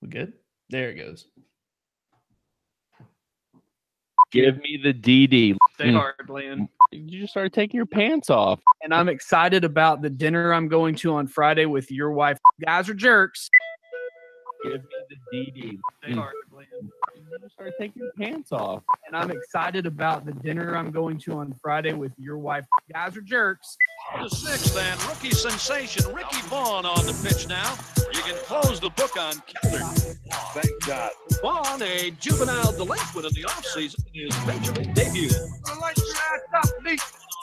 We good? There it goes. Give me the DD. Stay hard, Land. You just started taking your pants off. And I'm excited about the dinner I'm going to on Friday with your wife. You guys are jerks. Give me the DD. Stay hard, Land. You just started taking your pants off. And I'm excited about the dinner I'm going to on Friday with your wife. You guys are jerks. The sixth and rookie sensation Ricky Vaughn on the pitch now. You can close the book on Kelder. Thank God. Vaughn, a juvenile delinquent in the offseason, his major league debut.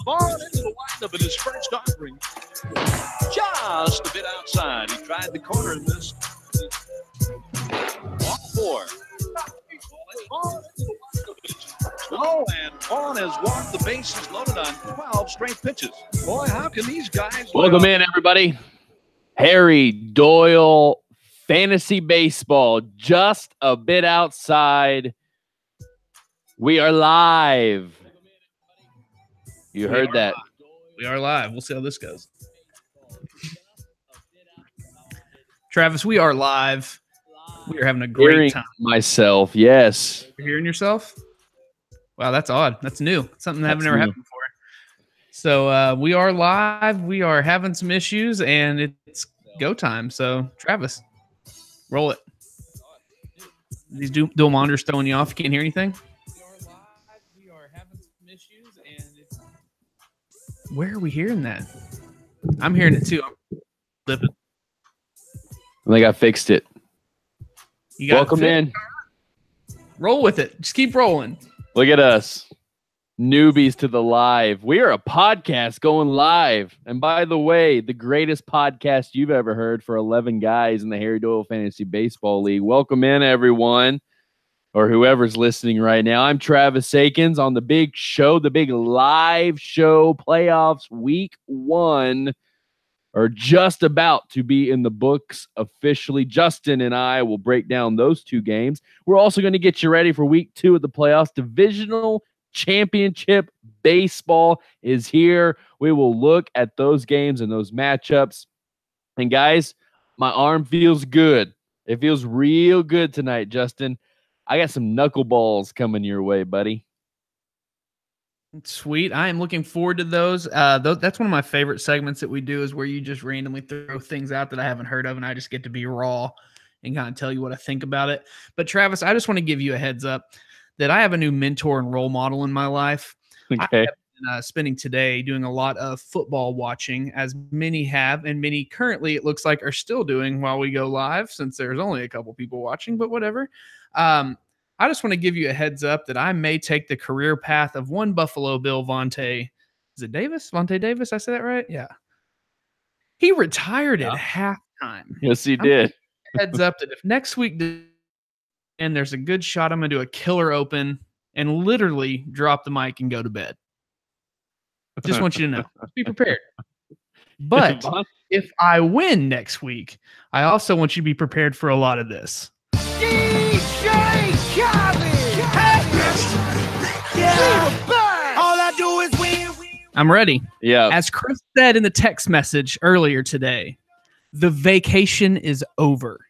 Vaughn into the windup in his first offering. Just a bit outside. He tried the corner in this. Walk 4. Slow, and Vaughn has walked the bases loaded on 12 straight pitches. Boy, how can these guys... Welcome in, everybody. Harry Doyle Fantasy Baseball, just a bit outside. We are live. You heard that. We are live. We'll see how this goes. Travis, we are live. We are having a great time. Myself, yes. You're hearing yourself? Wow, that's odd. That's new. Something that never happened before. So we are live. We are having some issues, and it's go time. So, Travis, roll it. These dual monitors throwing you off. You can't hear anything? We are live. We are having some issues, and it's... Where are we hearing that? I'm hearing it, too. I think I fixed it. You got Welcome in. Roll with it. Just keep rolling. Look at us. Newbies to the live. We are a podcast going live. And by the way, the greatest podcast you've ever heard for 11 guys in the Harry Doyle Fantasy Baseball League. Welcome in, everyone, or whoever's listening right now. I'm Travis Akins on the big show, the big live show, playoffs week 1. Are just about to be in the books officially. Justin and I will break down those 2 games. We're also going to get you ready for week 2 of the playoffs. Divisional Championship Baseball is here. We will look at those games and those matchups. And guys, my arm feels good. It feels real good tonight, Justin. I got some knuckleballs coming your way, buddy. Sweet. I am looking forward to those. That's one of my favorite segments that we do, is where you just randomly throw things out that I haven't heard of, and I just get to be raw and kind of tell you what I think about it. But Travis, I just want to give you a heads up that I have a new mentor and role model in my life. Okay. I have been spending today doing a lot of football watching, as many have, and many currently it looks like are still doing while we go live, since there's only a couple people watching, but whatever. I just want to give you a heads up that I may take the career path of one Buffalo Bill, Vontae. Is it Davis? Vontae Davis? I said that right? Yeah. He retired at halftime. Yes, he did. Heads up that if next week and there's a good shot, I'm going to do a killer open and literally drop the mic and go to bed. I just want you to know. Be prepared. But if I win next week, I also want you to be prepared for a lot of this. All I do is win. I'm ready. Yeah. As Chris said in the text message earlier today, the vacation is over.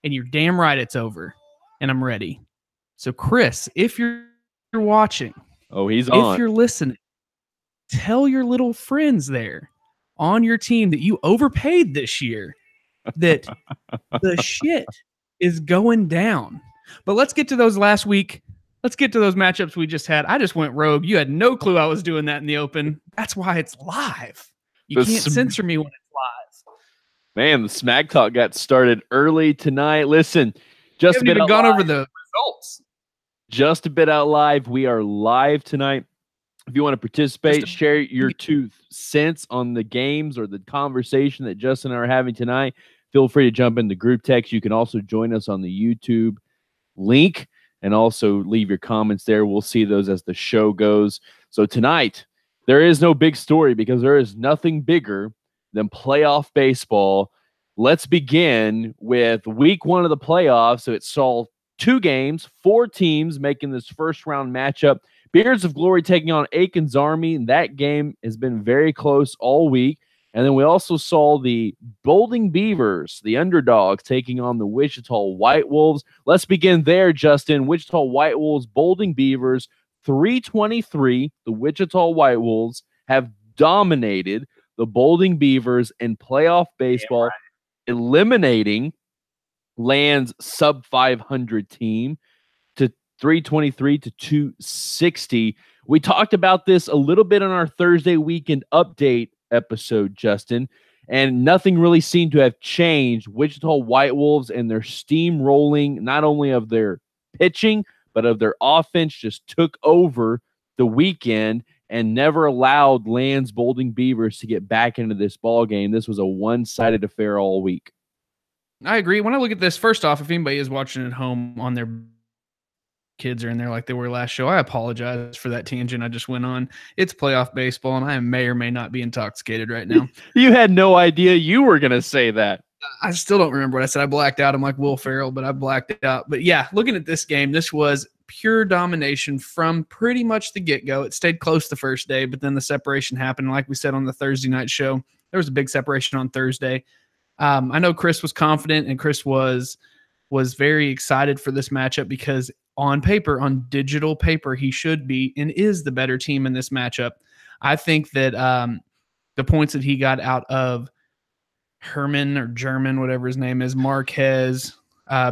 And you're damn right it's over. And I'm ready. So, Chris, if you're watching, he's on. If you're listening, tell your little friends there on your team that you overpaid this year, that the shit is going down. But let's get to those last week. Let's get to those matchups we just had. I just went rogue. You had no clue I was doing that in the open. That's why it's live. You can't censor me when it's live. Man, the smack talk got started early tonight. Listen, just a bit gone over the results. Just a bit out live. We are live tonight. If you want to participate, share your 2 cents on the games or the conversation that Justin and I are having tonight. Feel free to jump in the group text. You can also join us on the YouTube link and also leave your comments there. We'll see those as the show goes. So tonight, there is no big story because there is nothing bigger than playoff baseball. Let's begin with week 1 of the playoffs. So it saw 2 games, 4 teams making this first round matchup. Beards of Glory taking on Aiken's Army. That game has been very close all week. And then we also saw the Bolding Beavers, the underdogs, taking on the Wichita White Wolves. Let's begin there, Justin. Wichita White Wolves, Bolding Beavers, 323. The Wichita White Wolves have dominated the Bolding Beavers in playoff baseball, eliminating Land's sub 500 team to 323 to 260. We talked about this a little bit on our Thursday weekend update episode, Justin, and nothing really seemed to have changed. Wichita White Wolves and their steamrolling, not only of their pitching, but of their offense, just took over the weekend and never allowed Land's Bolding Beavers to get back into this ball game. This was a one-sided affair all week. I agree. When I look at this, first off, if anybody is watching at home on their kids are in there like they were last show, I apologize for that tangent I just went on. It's playoff baseball, and I may or may not be intoxicated right now. You had no idea you were going to say that. I still don't remember what I said. I blacked out. I'm like Will Ferrell, but I blacked out. But yeah, looking at this game, this was pure domination from pretty much the get-go. It stayed close the first day, but then the separation happened. Like we said on the Thursday night show, there was a big separation on Thursday. I know Chris was confident, and Chris was very excited for this matchup because on paper, on digital paper, he should be and is the better team in this matchup. I think that the points that he got out of Herman or German, whatever his name is, Marquez,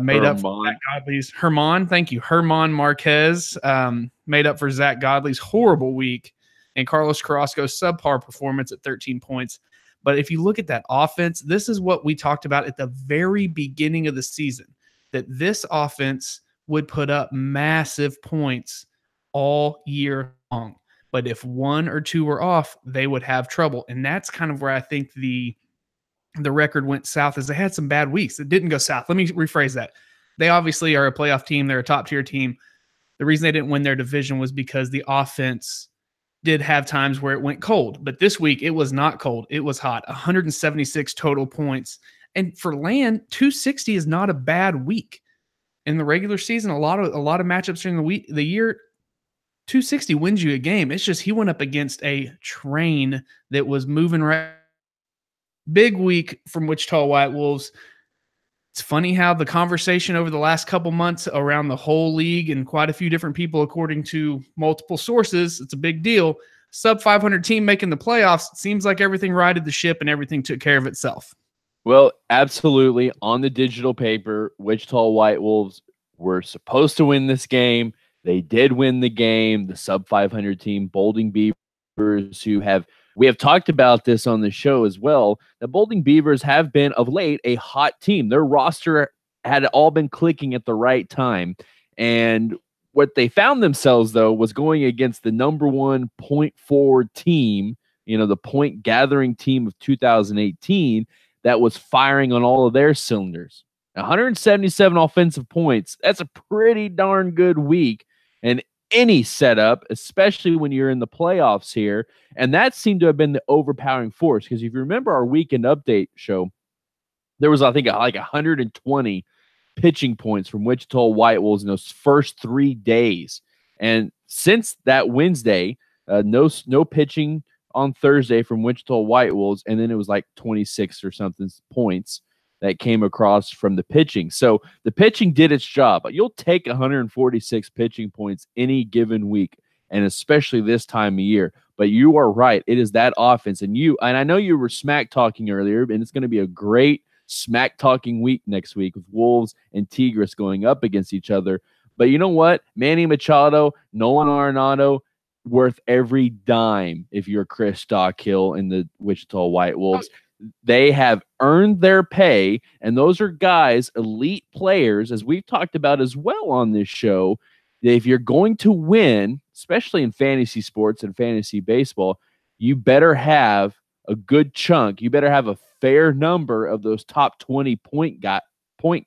made up for Zach Godley's Herman Marquez made up for Zach Godley's horrible week and Carlos Carrasco's subpar performance at 13 points. But if you look at that offense, this is what we talked about at the very beginning of the season, that this offense would put up massive points all year long. But if one or two were off, they would have trouble. And that's kind of where I think the record went south, is they had some bad weeks. It didn't go south. Let me rephrase that. They obviously are a playoff team. They're a top-tier team. The reason they didn't win their division was because the offense did have times where it went cold. But this week, it was not cold. It was hot. 176 total points. And for Land, 260 is not a bad week. In the regular season, a lot of matchups during the year, 260 wins you a game. It's just he went up against a train that was moving right. Big week from Wichita White Wolves. It's funny how the conversation over the last couple months around the whole league and quite a few different people, according to multiple sources, it's a big deal. Sub 500 team making the playoffs. It seems like everything righted the ship and everything took care of itself. Well, absolutely. On the digital paper, Wichita White Wolves were supposed to win this game. They did win the game. The sub 500 team, Bolding Beavers, we have talked about this on the show as well. The Bolding Beavers have been of late a hot team. Their roster had all been clicking at the right time. And what they found themselves, though, was going against the number one point forward team, the point gathering team of 2018 that was firing on all of their cylinders. 177 offensive points. That's a pretty darn good week. And any setup, especially when you're in the playoffs here. And that seemed to have been the overpowering force. Because if you remember our weekend update show, there was, I think, like 120 pitching points from Wichita White Wolves in those first 3 days. And since that Wednesday, no pitching on Thursday from Wichita White Wolves. And then it was like 26 or something points that came across from the pitching. So the pitching did its job. You'll take 146 pitching points any given week, and especially this time of year. But you are right. It is that offense. And I know you were smack talking earlier, and it's going to be a great smack talking week next week with Wolves and Tigres going up against each other. But you know what? Manny Machado, Nolan Arenado, worth every dime if you're Chris Stockhill and the Wichita White Wolves. They have earned their pay, and those are guys, elite players, as we've talked about as well on this show, that if you're going to win, especially in fantasy sports and fantasy baseball, you better have a good chunk. You better have a fair number of those top 20 point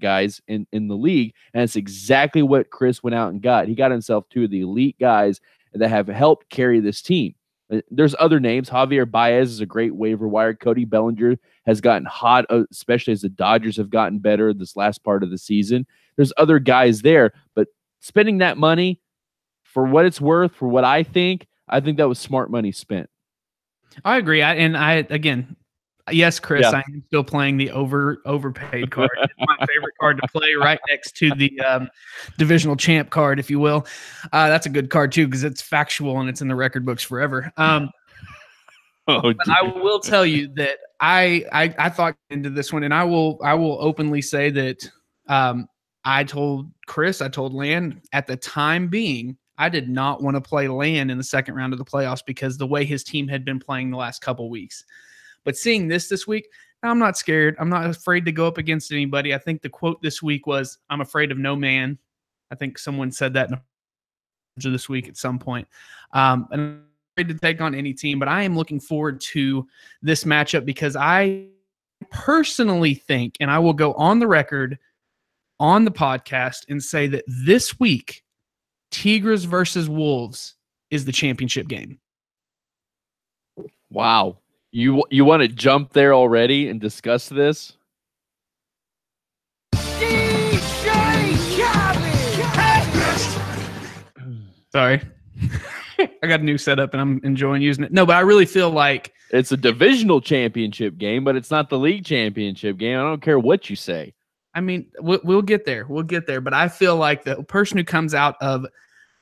guys in the league, and it's exactly what Chris went out and got. He got himself two of the elite guys that have helped carry this team. There's other names. Javier Baez is a great waiver wire. Cody Bellinger has gotten hot, especially as the Dodgers have gotten better this last part of the season. There's other guys there, but spending that money for what it's worth, for what I think that was smart money spent. I agree. Again, Yes, Chris, Yeah. I am still playing the overpaid card. It's my favorite card to play, right next to the divisional champ card, if you will. That's a good card too because it's factual and it's in the record books forever. But I will tell you that I thought into this one, and I will openly say that I told Chris, I told Land at the time being, I did not want to play Land in the second round of the playoffs because the way his team had been playing the last couple weeks. But seeing this week, I'm not scared. I'm not afraid to go up against anybody. I think the quote this week was, "I'm afraid of no man." I think someone said that in this week at some point. And I'm afraid to take on any team, but I am looking forward to this matchup because I personally think, and I will go on the record on the podcast and say that this week, Tigres versus Wolves is the championship game. Wow. You want to jump there already and discuss this? Sorry. I got a new setup and I'm enjoying using it. No, but I really feel like it's a divisional championship game, but it's not the league championship game. I don't care what you say. I mean, we'll get there. We'll get there. But I feel like the person who comes out of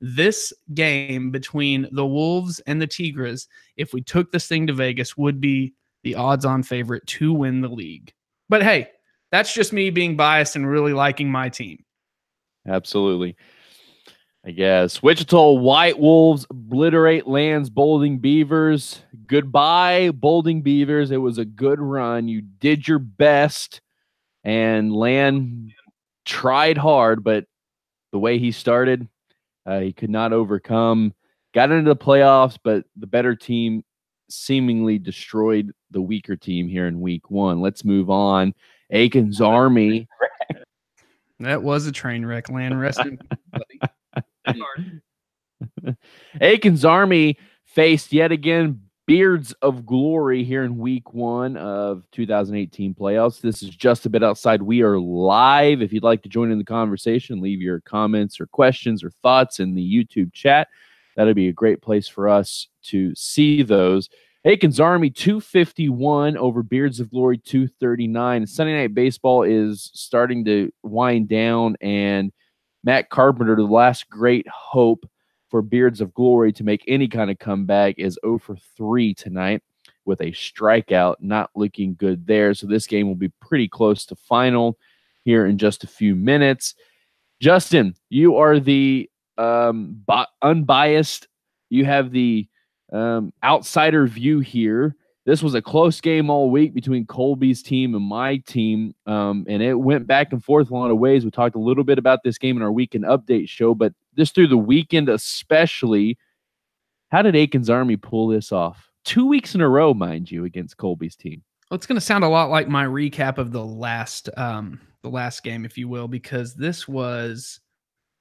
this game between the Wolves and the Tigres, if we took this thing to Vegas, would be the odds-on favorite to win the league. But hey, that's just me being biased and really liking my team. Absolutely. I guess. Wichita White Wolves obliterate Land's Bolding Beavers. Goodbye, Bolding Beavers. It was a good run. You did your best, and Land tried hard, but the way he started, he could not overcome. Got into the playoffs, but the better team seemingly destroyed the weaker team here in week one. Let's move on. Aiken's Army. That was a train wreck, Land. Rest in peace, buddy. Aiken's Army faced yet again Beards of Glory here in week one of 2018 playoffs. This is just a bit outside. We are live. If you'd like to join in the conversation, leave your comments or questions or thoughts in the YouTube chat. That'd be a great place for us to see those. Aiken's Army 251 over Beards of Glory 239. Sunday Night Baseball is starting to wind down, and Matt Carpenter, the last great hope for Beards of Glory to make any kind of comeback, is 0 for 3 tonight with a strikeout. Not looking good there. So this game will be pretty close to final here in just a few minutes. Justin, you are the unbiased. You have the outsider view here. This was a close game all week between Colby's team and my team, and it went back and forth in a lot of ways. We talked a little bit about this game in our weekend update show, but just through the weekend especially, how did Aiken's Army pull this off? 2 weeks in a row, mind you, against Colby's team. Well, it's going to sound a lot like my recap of the last game, if you will, because this was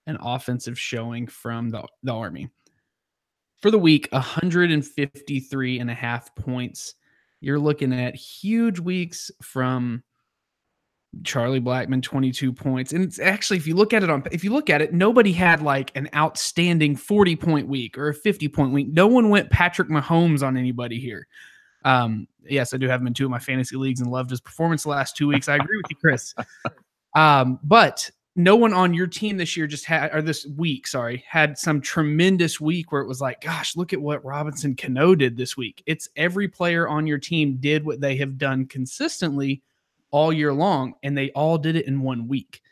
an offensive showing from the Army. For the week, 153.5 points. You're looking at huge weeks from Charlie Blackmon, 22 points. And it's actually, if you look at it, nobody had like an outstanding 40-point week or a 50-point week. No one went Patrick Mahomes on anybody here. Yes, I do have him in 2 of my fantasy leagues and loved his performance the last 2 weeks. I agree with you, Chris. But no one on your team this week had some tremendous week where it was like, gosh, look at what Robinson Cano did this week. It's every player on your team did what they have done consistently all year long, and they all did it in 1 week.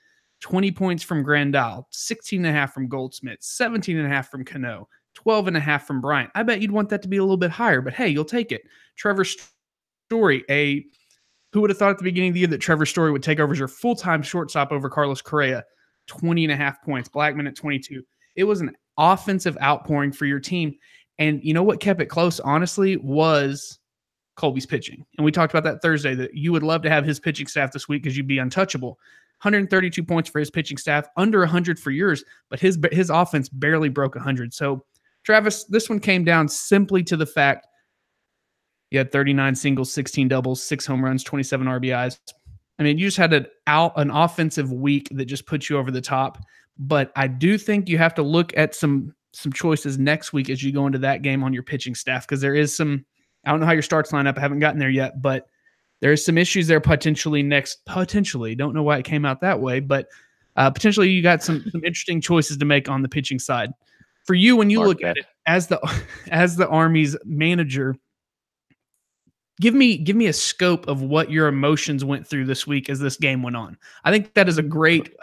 20 points from Grandal, 16.5 from Goldsmith, 17.5 from Cano, 12.5 from Bryant. I bet you'd want that to be a little bit higher, but hey, you'll take it. Trevor Story, who would have thought at the beginning of the year that Trevor Story would take over as your full-time shortstop over Carlos Correa? 20.5 points. Blackmon at 22. It was an offensive outpouring for your team. And you know what kept it close, honestly, was Colby's pitching. And we talked about that Thursday, that you would love to have his pitching staff this week because you'd be untouchable. 132 points for his pitching staff, under 100 for yours, but his offense barely broke 100. So, Travis, this one came down simply to the fact you had 39 singles, 16 doubles, 6 home runs, 27 RBIs. I mean, you just had an offensive week that just put you over the top. But I do think you have to look at some choices next week as you go into that game on your pitching staff, because there is some – I don't know how your starts line up. I haven't gotten there yet, but There's some issues there potentially don't know why it came out that way, but potentially you got some interesting choices to make on the pitching side. For you, when you look at it as the Army's manager, give me a scope of what your emotions went through this week as this game went on. I think that is a great.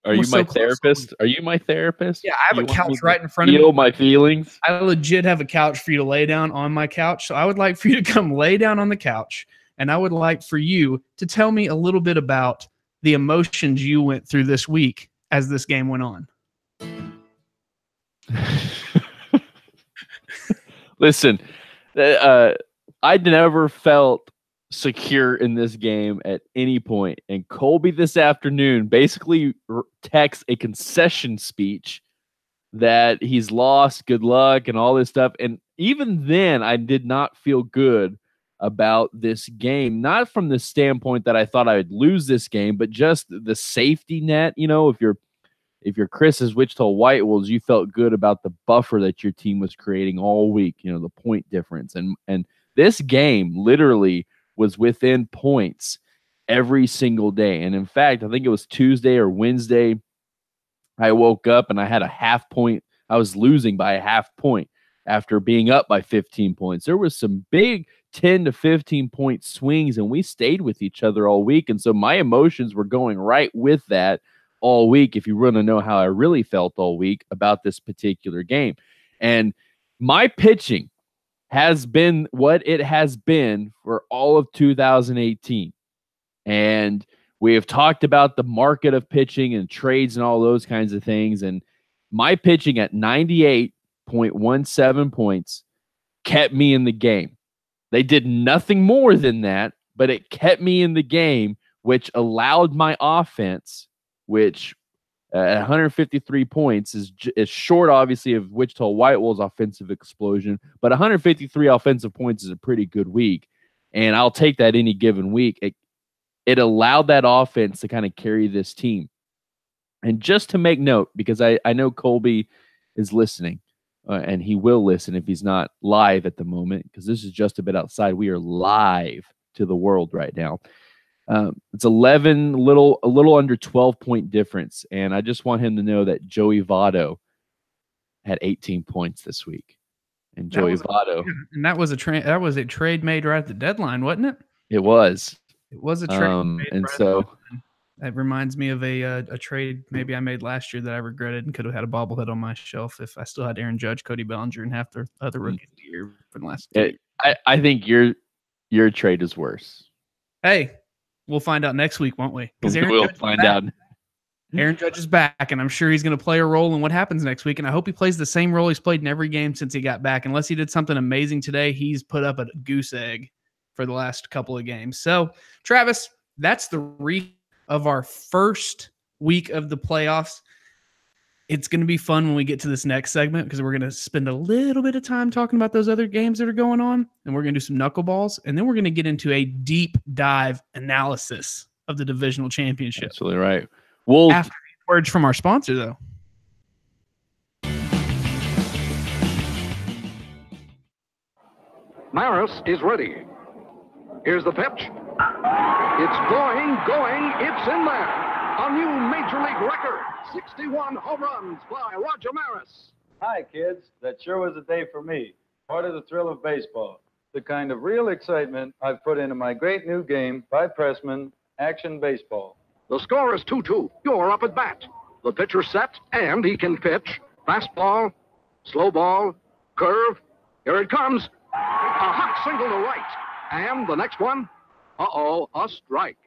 Are you my therapist? Are you my therapist? Yeah, I have a couch right in front of me. Feel my feelings. I legit have a couch for you to lay down on my couch. So I would like for you to come lay down on the couch, and I would like for you to tell me a little bit about the emotions you went through this week as this game went on. Listen, I never felt secure in this game at any point. And Colby this afternoon basically texts a concession speech that he's lost, good luck, and all this stuff. And even then, I did not feel good about this game. Not from the standpoint that I thought I would lose this game, but just the safety net. You know, if you're Chris's Wichita White Wolves, you felt good about the buffer that your team was creating all week, you know, the point difference. And this game literally was within points every single day. And in fact, I think it was Tuesday or Wednesday, I woke up and I had a half point. I was losing by a half point after being up by 15 points. There was some big 10 to 15 point swings, and we stayed with each other all week. And so my emotions were going right with that all week, if you want to know how I really felt all week about this particular game. And my pitching has been what it has been for all of 2018. And we have talked about the market of pitching and trades and all those kinds of things. And my pitching at 98.17 points kept me in the game. They did nothing more than that, but it kept me in the game, which allowed my offense, which at 153 points is short, obviously, of Wichita White Wolves' offensive explosion, but 153 offensive points is a pretty good week, and I'll take that any given week. It allowed that offense to kind of carry this team. And just to make note, because I know Colby is listening, and he will listen if he's not live at the moment, because this is just a bit outside. We are live to the world right now. It's 11, a little under 12-point difference, and I just want him to know that Joey Votto had 18 points this week, and Joey Votto, and that was a trade made right at the deadline, wasn't it? It was. It was a trade, and so that reminds me of a trade maybe I made last year that I regretted and could have had a bobblehead on my shelf if I still had Aaron Judge, Cody Bellinger, and half the other rookies of the year for the last 2 years. I think your trade is worse. Hey. We'll find out next week, won't we? We'll find out. Aaron Judge is back, and I'm sure he's going to play a role in what happens next week. And I hope he plays the same role he's played in every game since he got back. Unless he did something amazing today, he's put up a goose egg for the last couple of games. So, Travis, that's the recap of our first week of the playoffs. It's going to be fun when we get to this next segment because we're going to spend a little bit of time talking about those other games that are going on, and we're going to do some knuckleballs, and then we're going to get into a deep dive analysis of the Divisional Championship. Absolutely right. After words from our sponsor, though. Maris is ready. Here's the pitch. It's going, it's in there. A new Major League record, 61 home runs by Roger Maris. Hi, kids. That sure was a day for me. Part of the thrill of baseball. The kind of real excitement I've put into my great new game by Pressman, Action Baseball. The score is 2-2. You're up at bat. The pitcher's set, and he can pitch. Fastball, slow ball, curve. Here it comes. A hot single to right. And the next one, a strike.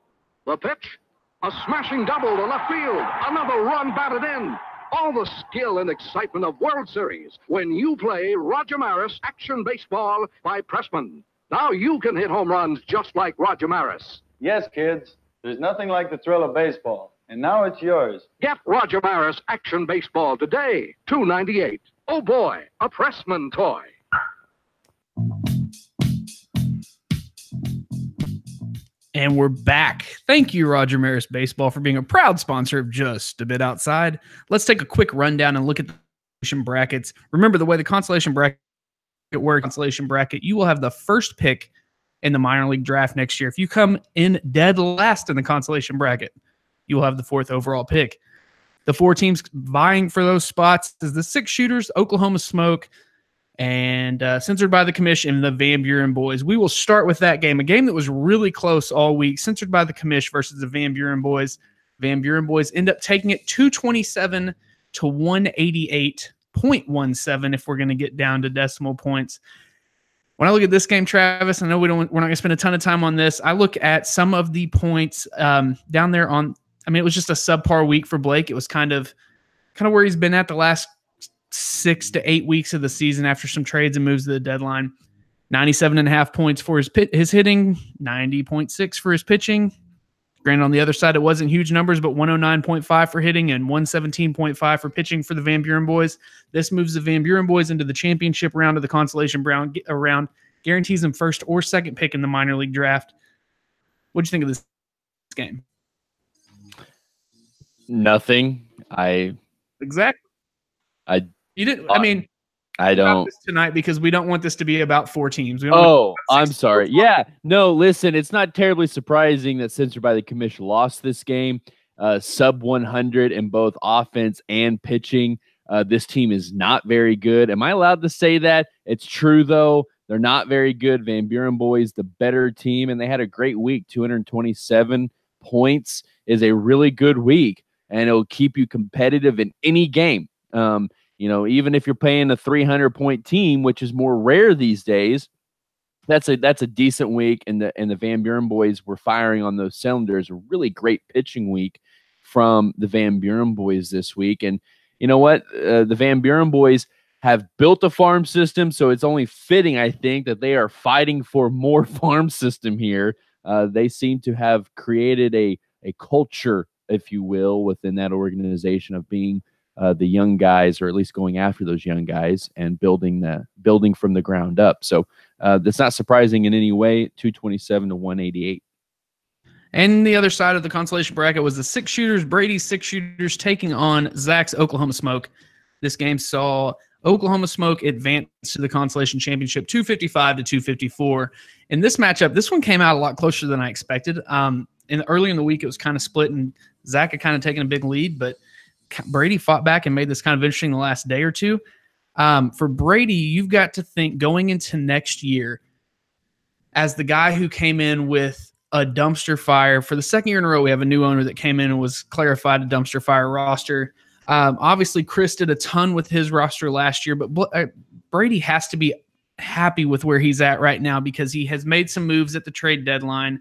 The pitch. A smashing double to left field. Another run batted in. All the skill and excitement of World Series when you play Roger Maris Action Baseball by Pressman. Now you can hit home runs just like Roger Maris. Yes, kids. There's nothing like the thrill of baseball. And now it's yours. Get Roger Maris Action Baseball today. $2.98. Oh boy, a Pressman toy. And we're back. Thank you, Roger Maris Baseball, for being a proud sponsor of Just a Bit Outside. Let's take a quick rundown and look at the consolation brackets. Remember, the way the consolation bracket works, you will have the first pick in the minor league draft next year. If you come in dead last in the consolation bracket, you will have the 4th overall pick. The 4 teams vying for those spots is the 6 Shooters, Oklahoma Smoke, and censored by the commission, and the Van Buren boys. We will start with that game, a game that was really close all week, censored by the commission versus the Van Buren boys. Van Buren boys end up taking it 227 to 188.17 if we're going to get down to decimal points. When I look at this game, Travis, I know we're not going to spend a ton of time on this. I look at some of the points down there on. I mean, it was just a subpar week for Blake. It was kind of where he's been at the last 6 to 8 weeks of the season after some trades and moves to the deadline. 97.5 points for his hitting, 90.6 for his pitching. Granted, on the other side, it wasn't huge numbers, but 109.5 for hitting and 117.5 for pitching for the Van Buren boys. This moves the Van Buren boys into the championship round of the consolation round, guarantees them 1st or 2nd pick in the minor league draft. What do you think of this game? Nothing. Exactly. You didn't. I mean, I don't this tonight because we don't want this to be about 4 teams. I'm sorry. Yeah, no. Listen, it's not terribly surprising that censored by the commission lost this game. Sub 100 in both offense and pitching. This team is not very good. Am I allowed to say that? It's true though. They're not very good. Van Buren boys, the better team, and they had a great week. 227 points is a really good week, and it'll keep you competitive in any game. Even if you're playing a 300-point team, which is more rare these days, that's a decent week. And the Van Buren boys were firing on those cylinders. A really great pitching week from the Van Buren boys this week. And you know what? The Van Buren boys have built a farm system, so it's only fitting, I think, that they are fighting for more farm system here. They seem to have created a culture, if you will, within that organization of being the young guys, or at least going after those young guys and building from the ground up. So that's not surprising in any way. 227 to 188. And the other side of the consolation bracket was the 6 Shooters, Brady's 6 Shooters taking on Zach's Oklahoma Smoke. This game saw Oklahoma Smoke advance to the consolation championship 255 to 254. In this matchup, this one came out a lot closer than I expected. Early in the week, it was kind of split, and Zach had kind of taken a big lead, but Brady fought back and made this kind of interesting the last day or two. For Brady, you've got to think going into next year as the guy who came in with a dumpster fire. For the 2nd year in a row, we have a new owner that came in and was clarified a dumpster fire roster. Obviously, Chris did a ton with his roster last year, but Brady has to be happy with where he's at right now because he has made some moves at the trade deadline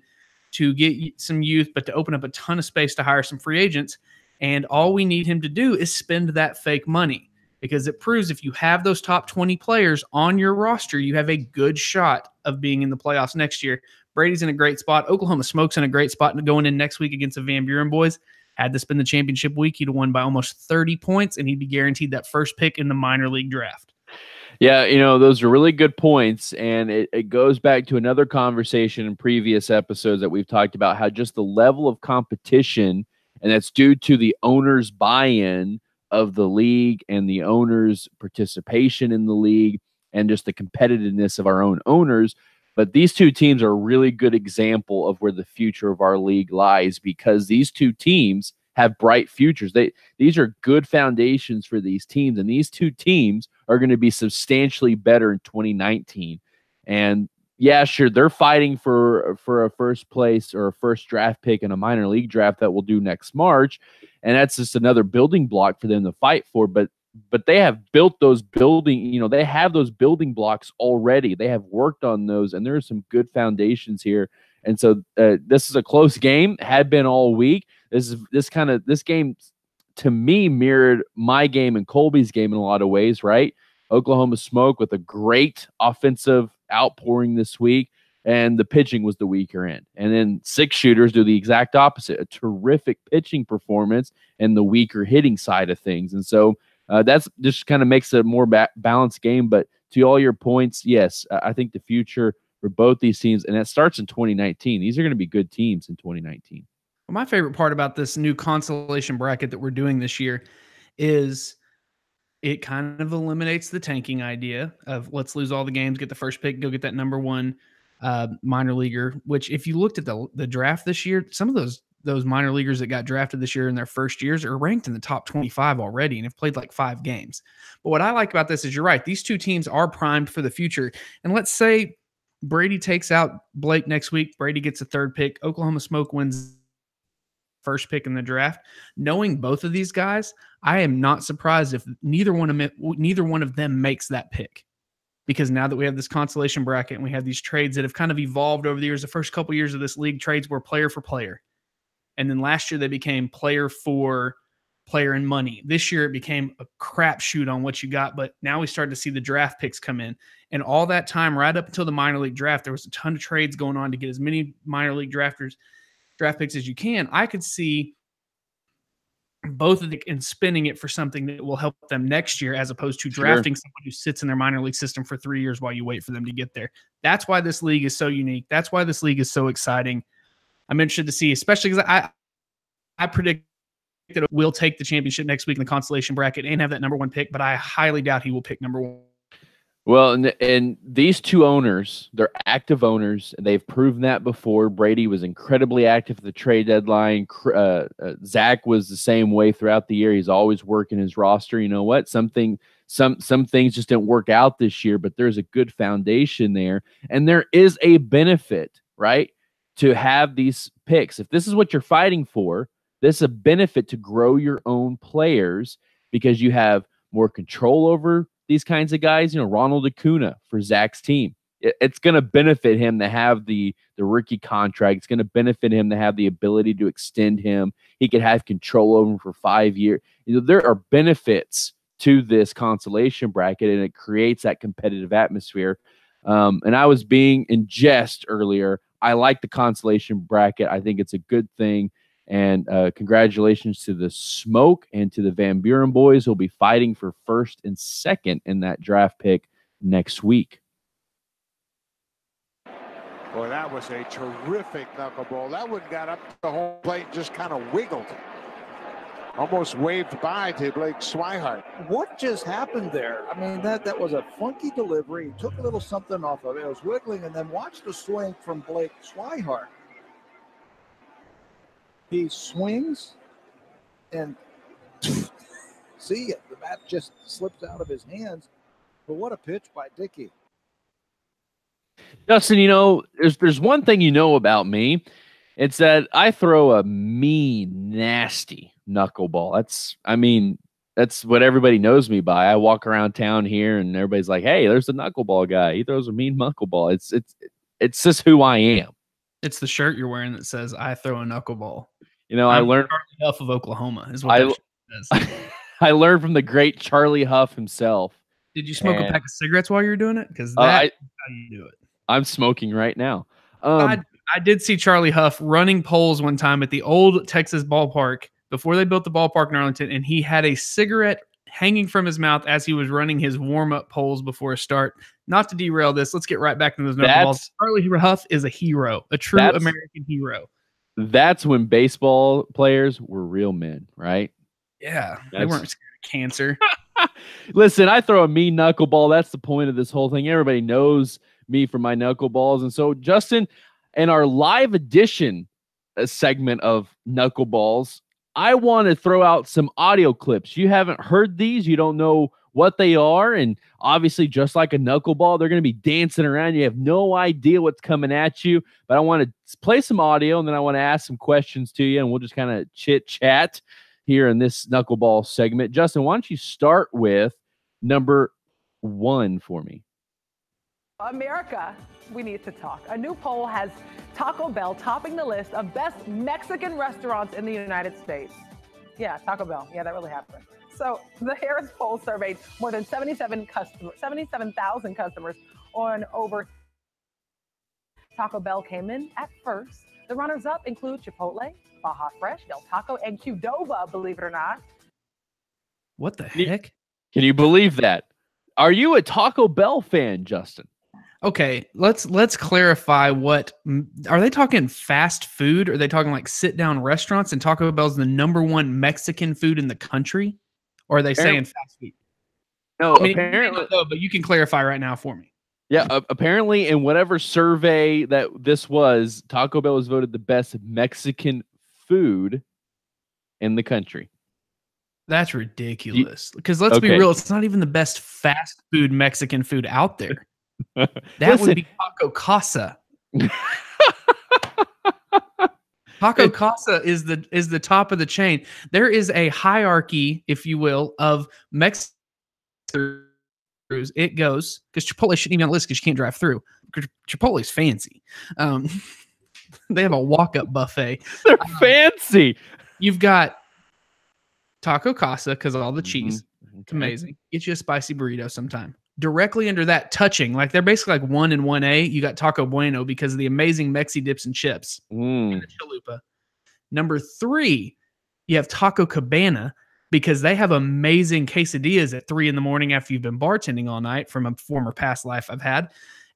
to get some youth, but to open up a ton of space to hire some free agents. And all we need him to do is spend that fake money, because it proves if you have those top 20 players on your roster, you have a good shot of being in the playoffs next year. Brady's in a great spot. Oklahoma Smoke's in a great spot going in next week against the Van Buren boys. Had this been the championship week, he'd have won by almost 30 points, and he'd be guaranteed that 1st pick in the minor league draft. Yeah, those are really good points, and it goes back to another conversation in previous episodes that we've talked about how just the level of competition, and that's due to the owner's buy-in of the league and the owner's participation in the league and just the competitiveness of our own owners. But these 2 teams are a really good example of where the future of our league lies, because these 2 teams have bright futures. These are good foundations for these teams, and these 2 teams are going to be substantially better in 2019. And yeah, sure, they're fighting for a 1st place or a 1st draft pick in a minor league draft that we'll do next March, and that's just another building block for them to fight for. But they have built those they have those building blocks already. They have worked on those, and there are some good foundations here. And so this is a close game, had been all week. This game to me mirrored my game and Colby's game in a lot of ways, right? Oklahoma Smoke with a great offensive outpouring this week, and the pitching was the weaker end. And then 6 Shooters do the exact opposite, a terrific pitching performance and the weaker hitting side of things. And so that's just kind of makes it a more balanced game. But to all your points, yes, I think the future for both these teams, and that starts in 2019. These are going to be good teams in 2019. Well, my favorite part about this new consolation bracket that we're doing this year is it kind of eliminates the tanking idea of let's lose all the games, get the 1st pick, go get that number 1 minor leaguer, which if you looked at the draft this year, some of those minor leaguers that got drafted this year in their first years are ranked in the top 25 already and have played like 5 games. But what I like about this is you're right. These two teams are primed for the future. And let's say Brady takes out Blake next week. Brady gets a 3rd pick. Oklahoma Smoke wins first pick in the draft. Knowing both of these guys, I am not surprised if neither one of them makes that pick. Because now that we have this consolation bracket and we have these trades that have kind of evolved over the years, the first couple of years of this league, trades were player for player. And then last year they became player for player and money. This year it became a crapshoot on what you got, but now we started to see the draft picks come in. And all that time, right up until the minor league draft, there was a ton of trades going on to get as many minor league draft picks as you can. I could see both of them and spinning it for something that will help them next year, as opposed to drafting someone who sits in their minor league system for 3 years while you wait for them to get there. That's why this league is so unique. That's why this league is so exciting. I'm interested to see, especially because I predict that we'll take the championship next week in the consolation bracket and have that number 1 pick, but I highly doubt he will pick number 1. Well, and these two owners, they're active owners. They've proven that before. Brady was incredibly active at the trade deadline. Zach was the same way throughout the year. He's always working his roster. You know what? Some things just didn't work out this year, but there's a good foundation there. And there is a benefit, right, to have these picks. If this is what you're fighting for, this is a benefit to grow your own players because you have more control over these kinds of guys. You know, Ronald Acuna for Zach's team. It's going to benefit him to have the rookie contract. It's going to benefit him to have the ability to extend him. He could have control over him for 5 years. You know, there are benefits to this consolation bracket, and it creates that competitive atmosphere. And I was being in jest earlier. I like the consolation bracket. I think it's a good thing. And congratulations to the Smoke and to the Van Buren boys who'll be fighting for 1st and 2nd in that draft pick next week. Boy, that was a terrific knuckleball. That one got up to the home plate and just kind of wiggled. Almost waved by to Blake Swihart. What just happened there? I mean, that was a funky delivery. He took a little something off of it. It was wiggling, and then watch the swing from Blake Swihart. He swings, and see it. The bat just slips out of his hands. But what a pitch by Dickey. Justin, you know, there's one thing you know about me. It's that I throw a mean, nasty knuckleball. That's what everybody knows me by. I walk around town here, and everybody's like, "Hey, there's the knuckleball guy. He throws a mean knuckleball." It's just who I am. It's the shirt you're wearing that says "I throw a knuckleball." You know, I learned Charlie Huff of Oklahoma is what that says. I learned from the great Charlie Huff himself. Did you smoke a pack of cigarettes while you were doing it? Because that's how you do it. I'm smoking right now. I did see Charlie Huff running poles one time at the old Texas ballpark before they built the ballpark in Arlington, and he had a cigarette hanging from his mouth as he was running his warm-up poles before a start. Not to derail this, let's get right back into those knuckleballs. Charlie Huff is a hero, a true American hero. That's when baseball players were real men, right? Yeah, they weren't scared of cancer. Listen, I throw a mean knuckleball. That's the point of this whole thing. Everybody knows me for my knuckleballs. And so, Justin, in our live edition segment of knuckleballs, I want to throw out some audio clips. You haven't heard these. You don't know what they are. And obviously, just like a knuckleball, they're going to be dancing around. You have no idea what's coming at you. But I want to play some audio, and then I want to ask some questions to you, and we'll just kind of chit-chat here in this knuckleball segment. Justin, why don't you start with number 1 for me? America, we need to talk. A new poll has Taco Bell topping the list of best Mexican restaurants in the United States. Yeah, Taco Bell. Yeah, that really happened. So the Harris poll surveyed more than 77,000 customers on over. Taco Bell came in at first. The runners-up include Chipotle, Baja Fresh, Del Taco, and Qdoba, believe it or not. What the heck? Can you believe that? Are you a Taco Bell fan, Justin? Okay, let's clarify what are they talking fast food? Or are they talking like sit-down restaurants and Taco Bell's the #1 Mexican food in the country? Or are they saying fast food? No, I mean, apparently. No, but you can clarify right now for me. Yeah, apparently in whatever survey that this was, Taco Bell was voted the best Mexican food in the country. That's ridiculous. Because let's be real, it's not even the best fast food Mexican food out there. That would be Taco Casa. Taco Casa is the top of the chain. There is a hierarchy, if you will, of Mexican. It goes because Chipotle shouldn't even be on the list because you can't drive through. Chipotle's fancy. They have a walk-up buffet. They're fancy. You've got Taco Casa because of all the cheese. It's amazing. Get you a spicy burrito sometime. Directly under that, touching, like they're basically like 1 and 1A. You got Taco Bueno because of the amazing Mexi dips and chips and the chalupa. Number 3, you have Taco Cabana because they have amazing quesadillas at 3 a.m. after you've been bartending all night from a former past life I've had.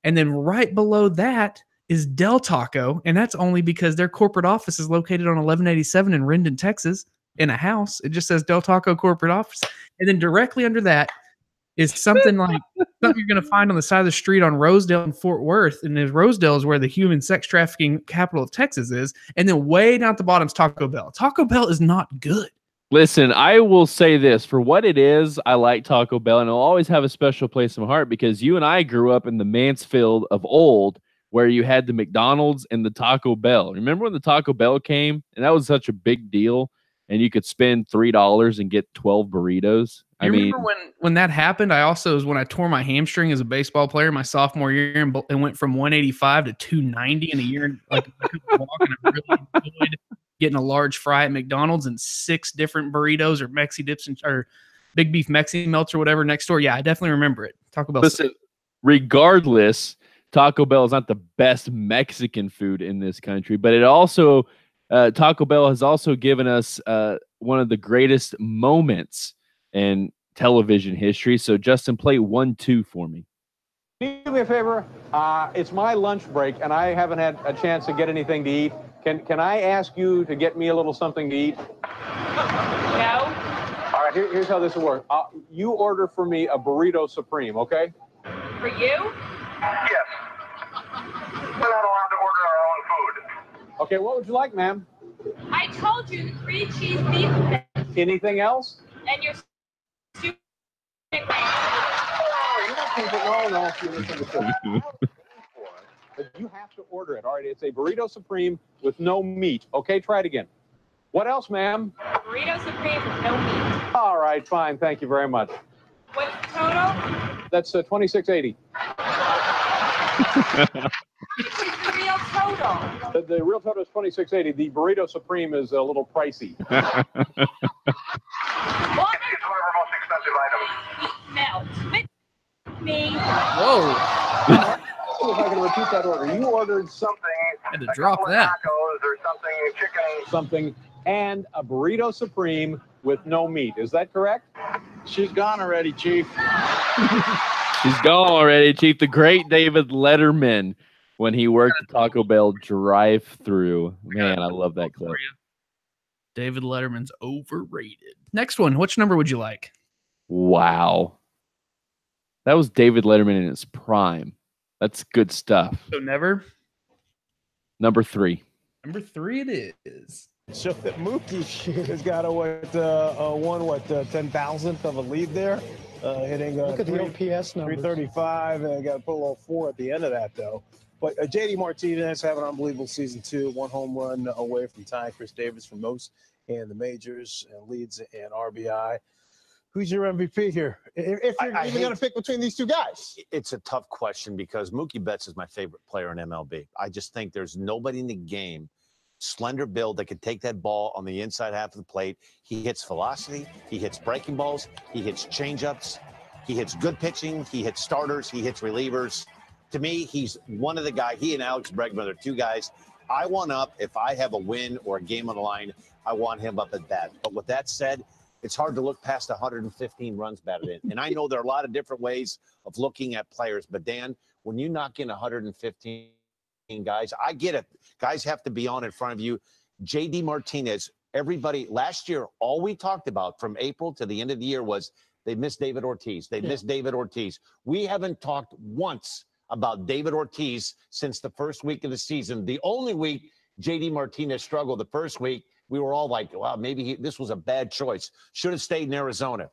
And then right below that is Del Taco, and that's only because their corporate office is located on 1187 in Rendon, Texas, in a house. It just says Del Taco corporate office. And then directly under that is something like something you're going to find on the side of the street on Rosedale and Fort Worth. And Rosedale is where the human sex trafficking capital of Texas is. And then way down at the bottom is Taco Bell. Taco Bell is not good. Listen, I will say this. For what it is, I like Taco Bell, and it'll always have a special place in my heart because you and I grew up in the Mansfield of old where you had the McDonald's and the Taco Bell. Remember when the Taco Bell came? And that was such a big deal, and you could spend $3 and get 12 burritos. I remember when that happened, I also was when I tore my hamstring as a baseball player my sophomore year and went from 185 to 290 in a year. Like I couldn't walk, and I really enjoyed getting a large fry at McDonald's and 6 different burritos or Mexi dips or big beef Mexi melts or whatever next door. Yeah, I definitely remember it. Taco Bell. Listen, regardless, Taco Bell is not the best Mexican food in this country, but it also Taco Bell has also given us one of the greatest moments in television history. So Justin, play 1-2 for me. Can you do me a favor? It's my lunch break, and I haven't had a chance to get anything to eat. Can I ask you to get me a little something to eat? No. All right, here's how this will work. You order for me a burrito supreme, okay? For you? Yes. We're not allowed to order our own food. Okay, what would you like, ma'am? I told you the 3 cheese beef Anything else? and your stupid ranch. No. You misunderstood. But you have to order it. All right, it's a burrito supreme with no meat. Okay, try it again. What else, ma'am? Burrito supreme with no meat. All right, fine. Thank you very much. What's the total? That's $26.80. What's the real total? The real total is $26.80. The burrito supreme is a little pricey. What? It's one of our most expensive items. Melt. Me. Whoa. If I can repeat that order. You ordered Something. Had to drop that. Tacos or something, chicken. something and a burrito supreme with no meat. Is that correct? She's gone already, Chief. She's gone already, Chief. The great David Letterman when he worked the Taco Bell drive-through. Man, I love that clip. David Letterman's overrated. Next one. Which number would you like? Wow. That was David Letterman in his prime. That's good stuff. So never. Number 3. Number 3 it is. So that Mookie has got a 10,000th of a lead there, hitting Look at the OPS numbers. 335, and got to put a little 4 at the end of that though. But JD Martinez having an unbelievable season 2, 1 home run away from tying Chris Davis for most in the majors, and leads and RBI. Who's your MVP here? If you're even going to pick between these two guys. It's a tough question because Mookie Betts is my favorite player in MLB. I just think there's nobody in the game, slender build, that could take that ball on the inside half of the plate. He hits velocity. He hits breaking balls. He hits changeups. He hits good pitching. He hits starters. He hits relievers. To me, he's one of the guys. He and Alex Bregman are 2 guys. I want up, if I have a win or a game on the line, I want him up at bat. But with that said, it's hard to look past 115 runs batted in. And I know there are a lot of different ways of looking at players. But, Dan, when you knock in 115 guys, I get it. Guys have to be on in front of you. JD Martinez, everybody, last year, all we talked about from April to the end of the year was they missed David Ortiz. They missed David Ortiz. We haven't talked once about David Ortiz since the first week of the season. The only week JD Martinez struggled the first week, we were all like, wow, maybe this was a bad choice. Should have stayed in Arizona.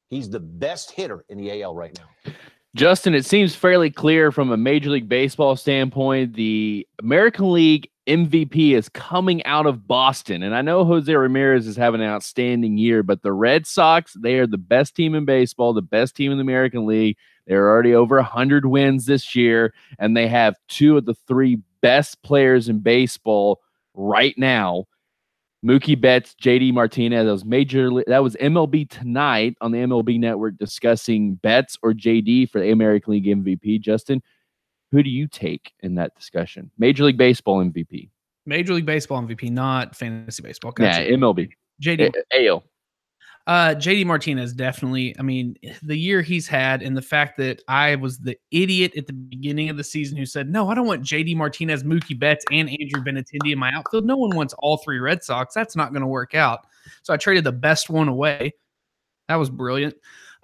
He's the best hitter in the AL right now. Justin, it seems fairly clear from a Major League Baseball standpoint, the American League MVP is coming out of Boston. And I know Jose Ramirez is having an outstanding year, but the Red Sox, they are the best team in baseball, the best team in the American League. They're already over 100 wins this year, and they have 2 of the 3 best players in baseball right now. Mookie Betts, JD Martinez. That was MLB Tonight on the MLB Network discussing Betts or JD for the American League MVP. Justin, who do you take in that discussion? Major League Baseball MVP. Major League Baseball MVP, not fantasy baseball. Gotcha. Yeah, MLB. JD. AL. JD Martinez, definitely. I mean, the year he's had and the fact that I was the idiot at the beginning of the season who said, no, I don't want JD Martinez, Mookie Betts, and Andrew Benintendi in my outfield. No one wants all 3 Red Sox. That's not going to work out. So I traded the best one away. That was brilliant.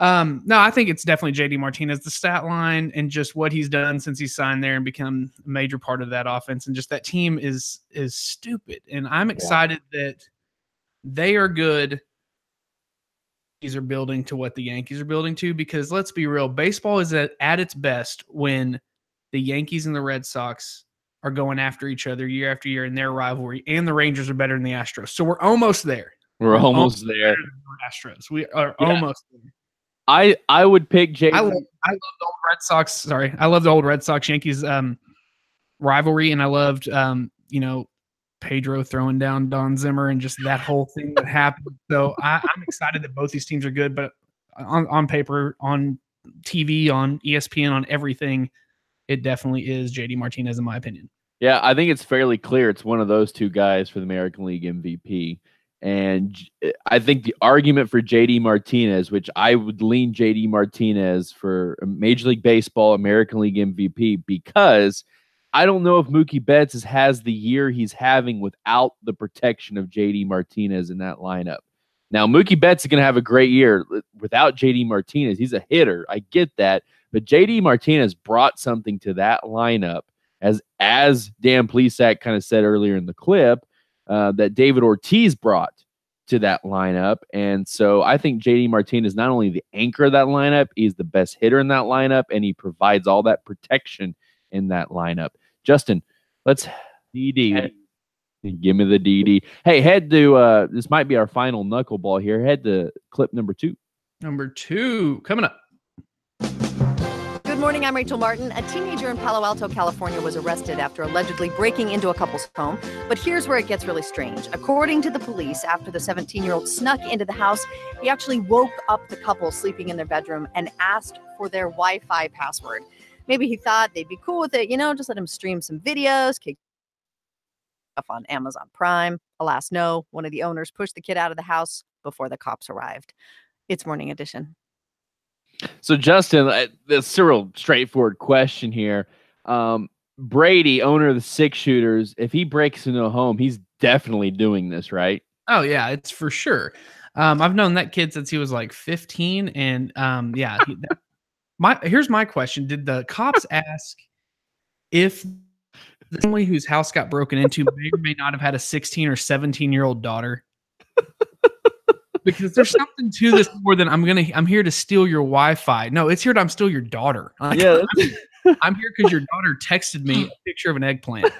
No, I think it's definitely JD Martinez. The stat line and just what he's done since he signed there and become a major part of that offense. And just that team is stupid. And I'm excited that they are good. Are building to what the Yankees are building to, because let's be real, baseball is at its best when the Yankees and the Red Sox are going after each other year after year in their rivalry, and the Rangers are better than the Astros. So we're almost there. We're almost there. Astros. We are almost there. I would pick JD. I love the old Red Sox. Sorry. I love the old Red Sox Yankees rivalry, and I loved Pedro throwing down Don Zimmer and just that whole thing that happened. So I'm excited that both these teams are good, but on paper, on TV, on ESPN, on everything, it definitely is JD Martinez in my opinion. Yeah, I think it's fairly clear it's one of those 2 guys for the American League MVP. And I think the argument for JD Martinez, which I would lean JD Martinez for Major League Baseball, American League MVP, because I don't know if Mookie Betts has the year he's having without the protection of JD Martinez in that lineup. Now, Mookie Betts is going to have a great year without JD Martinez. He's a hitter. I get that. But JD Martinez brought something to that lineup, as Dan Plesac kind of said earlier in the clip, that David Ortiz brought to that lineup. And so I think JD Martinez, not only the anchor of that lineup, he's the best hitter in that lineup, and he provides all that protection in that lineup. Justin, let's DD. Give me the DD. Hey, head to this might be our final knuckleball here. Head to clip number 2. Number 2 coming up. Good morning, I'm Rachel Martin. A teenager in Palo Alto, California was arrested after allegedly breaking into a couple's home. But here's where it gets really strange. According to the police, after the 17-year-old snuck into the house, he actually woke up the couple sleeping in their bedroom and asked for their Wi-Fi password. Maybe he thought they'd be cool with it, just let him stream some videos, kick stuff on Amazon Prime. Alas, no. One of the owners pushed the kid out of the house before the cops arrived. It's Morning Edition. So, Justin, this real straightforward question here. Brady, owner of the 6 shooters, if he breaks into a home, he's definitely doing this, right? Oh, yeah, it's for sure. I've known that kid since he was like 15, and yeah. Here's my question. Did the cops ask if the family whose house got broken into may or may not have had a 16 or 17-year-old daughter? Because there's something to this more than I'm here to steal your Wi-Fi. No, it's here to steal your daughter. Yeah. I'm here because your daughter texted me a picture of an eggplant.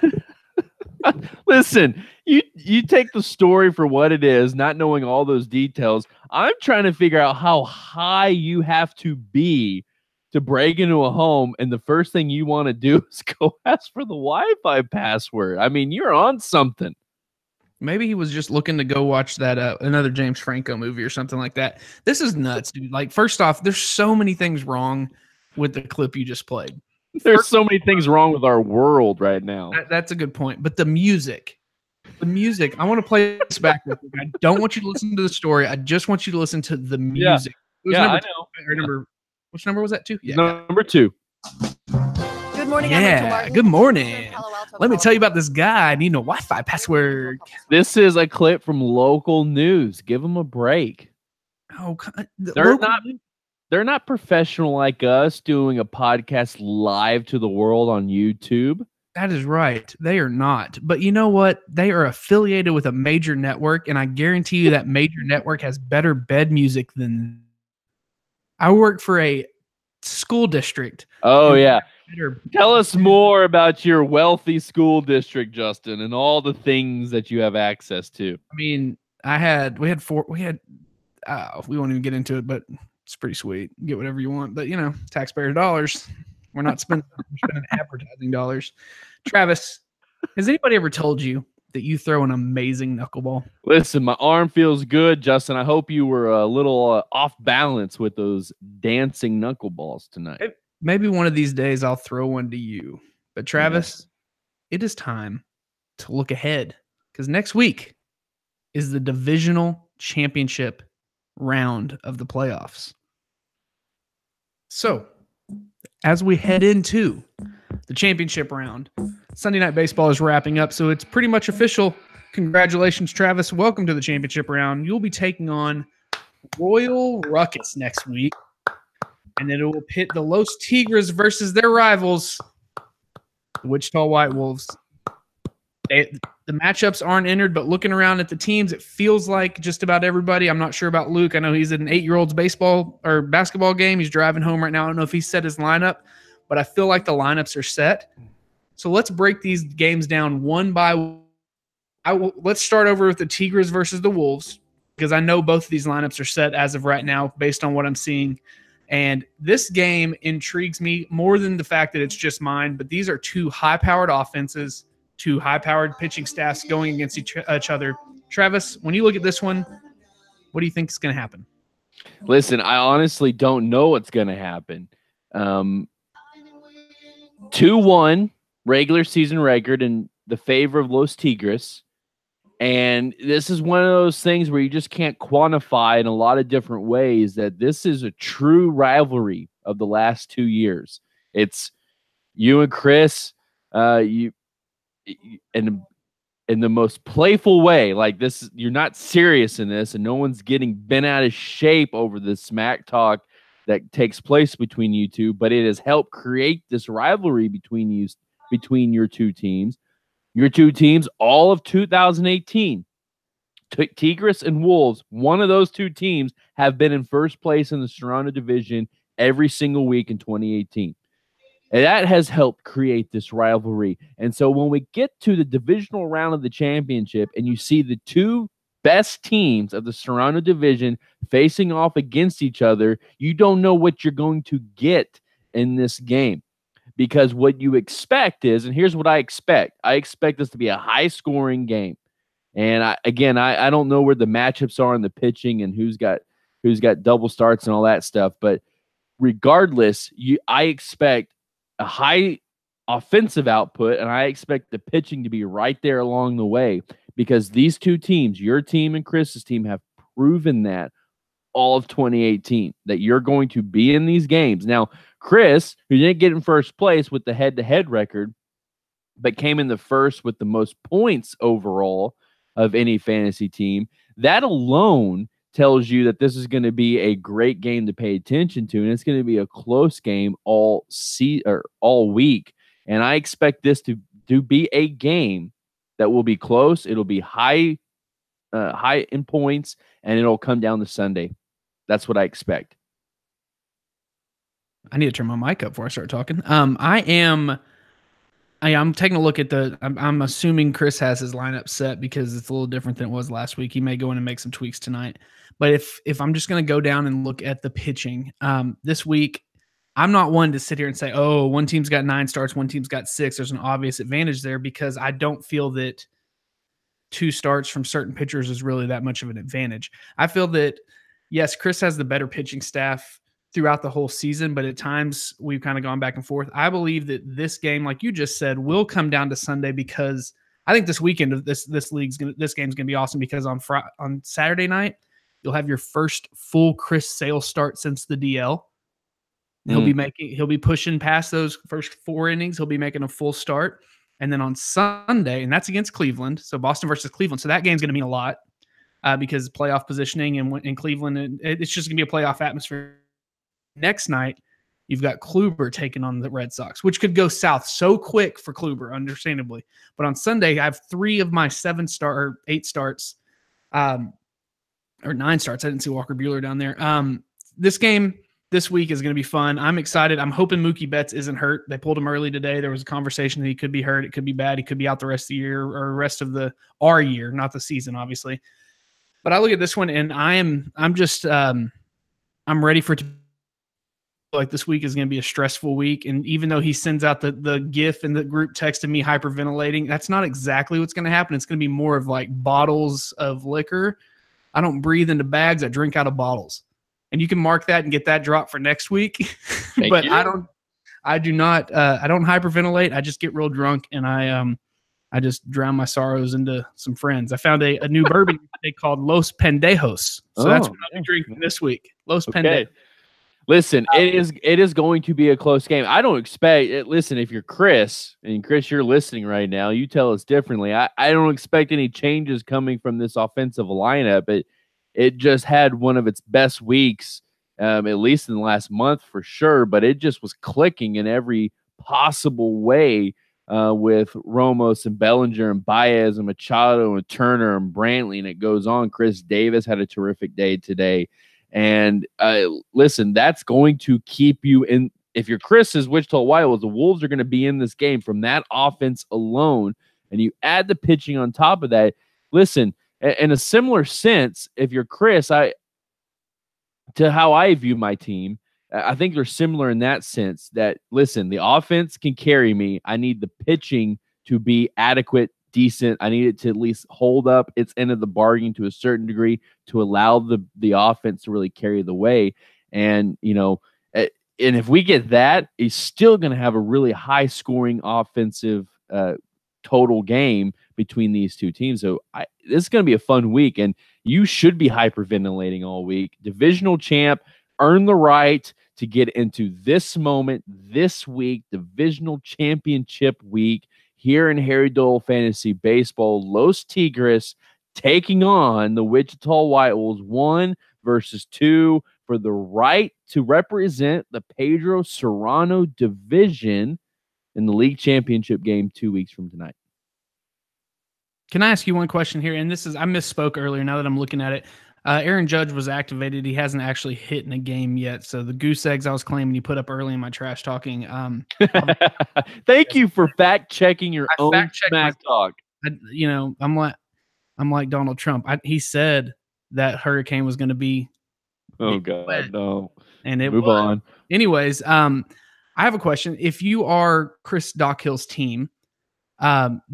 Listen, you take the story for what it is, not knowing all those details. I'm trying to figure out how high you have to be to break into a home, and the first thing you want to do is go ask for the Wi-Fi password. I mean, you're on something. Maybe he was just looking to go watch that another James Franco movie or something like that. This is nuts, dude. Like, first off, there's so many things wrong with the clip you just played. There's so many things wrong with our world right now. That's a good point. But the music, I want to play this back. I don't want you to listen to the story. I just want you to listen to the music. Yeah, I know. Which number was that, 2? Yeah, number 2. Good morning. Yeah, good morning. Let me tell you about this guy needing a Wi-Fi password. This is a clip from local news. Give them a break. Oh, they're not. They're not professional like us doing a podcast live to the world on YouTube. That is right. They are not. But you know what? They are affiliated with a major network, and I guarantee you that major network has better bed music than. I work for a school district. Oh, yeah. Tell us more about your wealthy school district, Justin, and all the things that you have access to. I mean, we won't even get into it, but it's pretty sweet. Get whatever you want, but taxpayer dollars. We're not spending, we're spending advertising dollars. Travis, has anybody ever told you that you throw an amazing knuckleball? Listen, my arm feels good, Justin. I hope you were a little off balance with those dancing knuckleballs tonight. Maybe one of these days I'll throw one to you. But Travis, It is time to look ahead, because next week is the Divisional Championship Round of the playoffs. So, as we head into the championship round, Sunday Night Baseball is wrapping up, so it's pretty much official. Congratulations, Travis. Welcome to the championship round. You'll be taking on Royal Ruckus next week, and then it will pit the Los Tigres versus their rivals, the Wichita White Wolves. The matchups aren't entered, but looking around at the teams, it feels like just about everybody. I'm not sure about Luke. I know he's at an 8-year-old's baseball or basketball game. He's driving home right now. I don't know if he set his lineup, but I feel like the lineups are set. So let's break these games down one by one. Let's start over with the Tigres versus the Wolves, because I know both of these lineups are set as of right now based on what I'm seeing. And this game intrigues me more than the fact that it's just mine, but these are two high-powered offenses, two high-powered pitching staffs going against each other. Travis, when you look at this one, what do you think is going to happen? Listen, I honestly don't know what's going to happen. 2-1 regular season record in the favor of Los Tigres. And this is one of those things where you just can't quantify in a lot of different ways that this is a true rivalry of the last 2 years. It's you and Chris, in the most playful way, like this, you're not serious in this, and no one's getting bent out of shape over the smack talk that takes place between you two, but it has helped create this rivalry between your two teams. Your two teams, all of 2018, Tigres and Wolves, one of those two teams have been in first place in the Serrano division every single week in 2018. And that has helped create this rivalry. And so when we get to the divisional round of the championship and you see the two best teams of the Serrano division facing off against each other, you don't know what you're going to get in this game. Because what you expect is, and here's what I expect. I expect this to be a high-scoring game. And I don't know where the matchups are in the pitching and who's got double starts and all that stuff. But regardless, I expect a high offensive output, and I expect the pitching to be right there along the way, because these two teams, your team and Chris's team, have proven that all of 2018, that you're going to be in these games. Now, Chris, who didn't get in first place with the head-to-head record, but came in the first with the most points overall of any fantasy team, that alone tells you that this is going to be a great game to pay attention to, and it's going to be a close game all week. And I expect this to be a game that will be close. It'll be high in points, and it'll come down to Sunday. That's what I expect. I need to turn my mic up before I start talking. I'm taking a look at I'm assuming Chris has his lineup set because it's a little different than it was last week. He may go in and make some tweaks tonight. But if I'm just going to go down and look at the pitching this week, I'm not one to sit here and say, oh, one team's got 9 starts, one team's got 6. There's an obvious advantage there, because I don't feel that 2 starts from certain pitchers is really that much of an advantage. I feel that, yes, Chris has the better pitching staff throughout the whole season, but at times we've kind of gone back and forth. I believe that this game, like you just said, will come down to Sunday, because I think this weekend this game's going to be awesome, because on Saturday night you'll have your first full Chris Sale start since the DL. He'll be pushing past those first 4 innings. He'll be making a full start, and then on Sunday, and that's against Cleveland, so Boston versus Cleveland. So that game's going to mean a lot because playoff positioning and in Cleveland, it's just going to be a playoff atmosphere. Next night, you've got Kluber taking on the Red Sox, which could go south so quick for Kluber, understandably. But on Sunday, I have 3 of my 8 starts, or 9 starts. I didn't see Walker Buehler down there. This game this week is going to be fun. I'm excited. I'm hoping Mookie Betts isn't hurt. They pulled him early today. There was a conversation that he could be hurt. It could be bad. He could be out the rest of the year or rest of our year, not the season, obviously. But I look at this one and I'm ready for it to like this week is going to be a stressful week. And even though he sends out the GIF in the group texting me hyperventilating, that's not exactly what's going to happen. It's going to be more of like bottles of liquor. I don't breathe into bags. I drink out of bottles. And you can mark that and get that drop for next week. But I don't hyperventilate. I just get real drunk and I just drown my sorrows into some friends. I found a new bourbon they called Los Pendejos. So that's what I'll be drinking this week. Los Pendejos. Listen, it is going to be a close game. I don't expect it. Listen, if you're Chris, and Chris, you're listening right now, you tell us differently. I don't expect any changes coming from this offensive lineup. It just had one of its best weeks, at least in the last month for sure, but it just was clicking in every possible way with Ramos and Bellinger and Baez and Machado and Turner and Brantley, and it goes on. Chris Davis had a terrific day today. And listen, that's going to keep you in. If you're Chris's Wichita Wild, the Wolves are going to be in this game from that offense alone. And you add the pitching on top of that. Listen, in a similar sense, if you're Chris, to how I view my team, I think they're similar in that sense that, listen, the offense can carry me. I need the pitching to be adequate, decent. I need it to at least hold up its end of the bargain to a certain degree to allow the offense to really carry the way. And, and if we get that, he's still going to have a really high scoring offensive total game between these two teams. So this is going to be a fun week, and you should be hyperventilating all week. Divisional champ, earn the right to get into this moment this week, Divisional Championship week here in Harry Doyle Fantasy Baseball. Los Tigres taking on the Wichita White Wolves, 1 versus 2 for the right to represent the Pedro Serrano division in the league championship game 2 weeks from tonight. Can I ask you one question here? And this is, I misspoke earlier now that I'm looking at it. Aaron Judge was activated. He hasn't actually hit in a game yet. So the goose eggs I was claiming he put up early in my trash talking. Thank you for fact checking your own smack talk. I'm like Donald Trump. He said that hurricane was going to be. Oh God, wet. No. And it move on. Anyways, I have a question. If you are Chris Dockhill's team,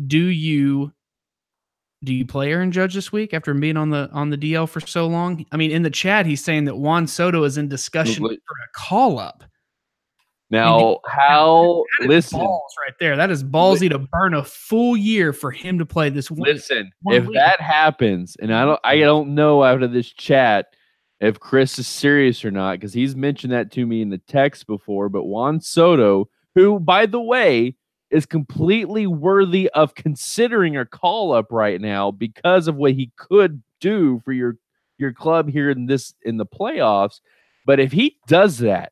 do you play Aaron Judge this week after being on the DL for so long? I mean, in the chat, he's saying that Juan Soto is in discussion for a call-up. Now, listen, balls right there. That is ballsy to burn a full year for him to play this one. Listen, if that happens, and I don't know out of this chat if Chris is serious or not, because he's mentioned that to me in the text before, but Juan Soto, who, by the way, is completely worthy of considering a call-up right now because of what he could do for your club here in the playoffs. But if he does that,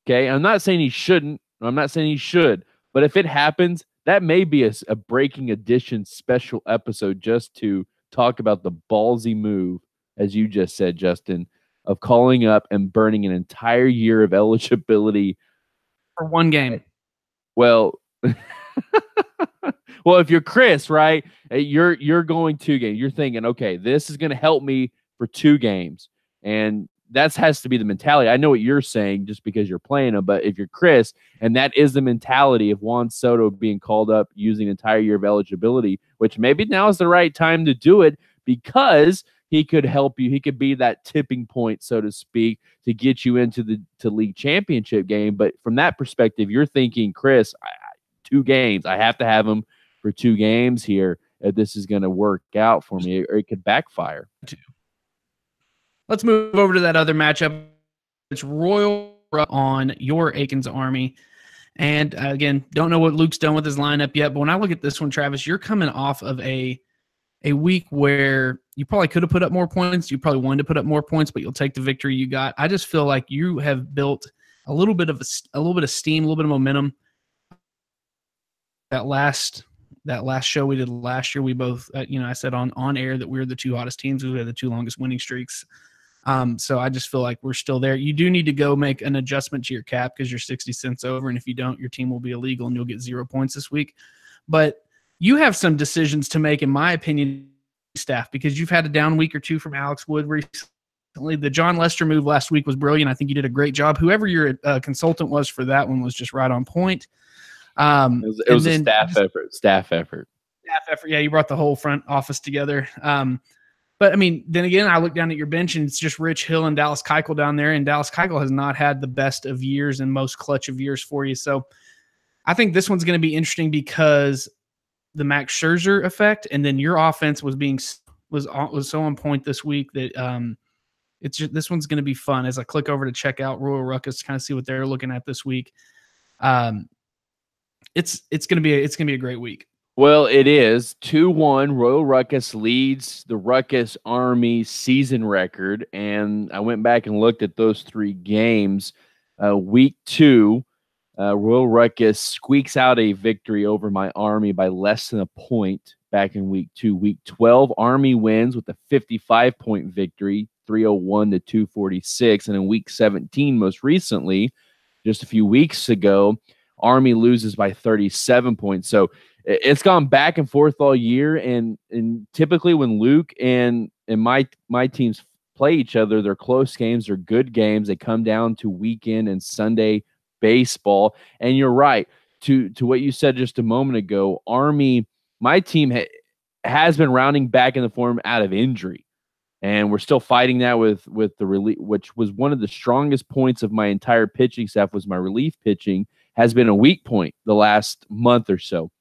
okay, I'm not saying he shouldn't. I'm not saying he should. But if it happens, that may be a Breaking Edition special episode just to talk about the ballsy move, as you just said, Justin, of calling up and burning an entire year of eligibility for one game. Well, if you're Chris, right, you're going 2 games. You're thinking, okay, this is going to help me for 2 games. And that has to be the mentality. I know what you're saying just because you're playing him, but if you're Chris, and that is the mentality of Juan Soto being called up using an entire year of eligibility, which maybe now is the right time to do it because he could help you. He could be that tipping point, so to speak, to get you into the league championship game. But from that perspective, you're thinking, Chris, 2 games. I have to have him for 2 games here if this is going to work out for me, or it could backfire. Let's move over to that other matchup. It's Royal on your Aikens Army. And again, don't know what Luke's done with his lineup yet, but when I look at this one, Travis, you're coming off of a a week where you probably could have put up more points. You probably wanted to put up more points, but you'll take the victory you got. I just feel like you have built a little bit of steam, a little bit of momentum. That last show we did last year, we both, I said on air that we were the two hottest teams. We had the two longest winning streaks. So I just feel like we're still there. You do need to go make an adjustment to your cap because you're 60 cents over. And if you don't, your team will be illegal and you'll get 0 points this week. But you have some decisions to make, in my opinion, staff, because you've had a down week or two from Alex Wood recently. The John Lester move last week was brilliant. I think you did a great job. Whoever your consultant was for that one was just right on point. It was a staff effort. Yeah, you brought the whole front office together. But I mean, then again, I look down at your bench and it's just Rich Hill and Dallas Keuchel down there, and Dallas Keuchel has not had the best of years and most clutch of years for you. So I think this one's going to be interesting because the Max Scherzer effect, and then your offense was so on point this week that this one's going to be fun. As I click over to check out Royal Ruckus to kind of see what they're looking at this week. It's gonna be a great week. Well, it is 2-1. Royal Ruckus leads the Ruckus Army season record, and I went back and looked at those 3 games. Week 2, Royal Ruckus squeaks out a victory over my Army by less than a point back in week 2. Week 12, Army wins with a 55-point victory, 301 to 246, and in week 17, most recently, just a few weeks ago, Army loses by 37 points. So it's gone back and forth all year. And typically when Luke and my teams play each other, they're close games, they're good games. They come down to weekend and Sunday baseball. And you're right. To what you said just a moment ago, Army, my team has been rounding back in the form out of injury. And we're still fighting that with the relief, which was one of the strongest points of my entire pitching staff was my relief pitching. Has been a weak point the last month or so.